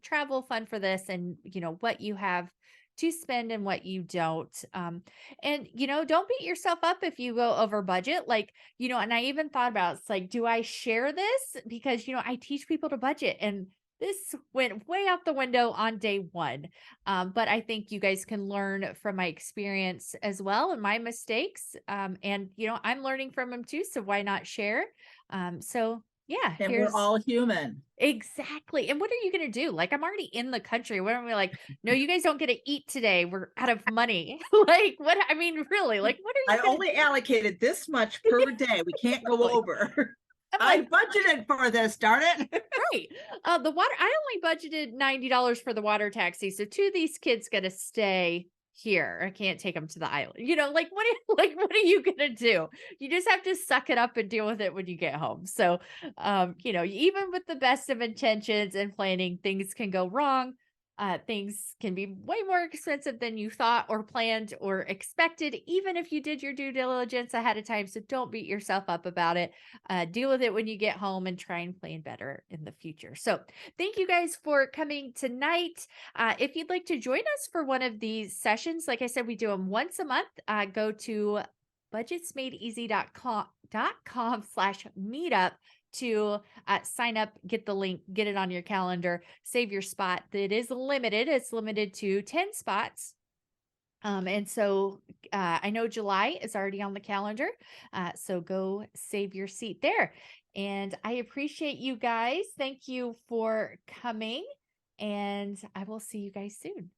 travel fund for this, and what you have to spend and what you don't. And don't beat yourself up if you go over budget. And I even thought about, it's like, do I share this? Because I teach people to budget, and this went way out the window on day one. But I think you guys can learn from my experience as well and my mistakes. And I'm learning from them too. So why not share? So yeah, And we're all human. Exactly. And what are you going to do? Like, I'm already in the country. What are we like? No, you guys don't get to eat today. We're out of money. Like, what? I mean, really, like, what are you I only allocated this much per day. We can't go over. I budgeted for this, darn it. Right. The water, I only budgeted $90 for the water taxi. So two of these kids got to stay here. I can't take them to the island. What are you going to do? You just have to suck it up and deal with it when you get home. So, even with the best of intentions and planning, things can go wrong. Things can be way more expensive than you thought or planned or expected, even if you did your due diligence ahead of time. So don't beat yourself up about it. Deal with it when you get home and try and plan better in the future. So thank you guys for coming tonight. If you'd like to join us for one of these sessions, like I said, we do them once a month. Go to budgetsmadeeasy.com/meetup to sign up, get the link, get it on your calendar, save your spot. It is limited. It's limited to 10 spots. And so I know July is already on the calendar. So go save your seat there. And I appreciate you guys. Thank you for coming. And I will see you guys soon.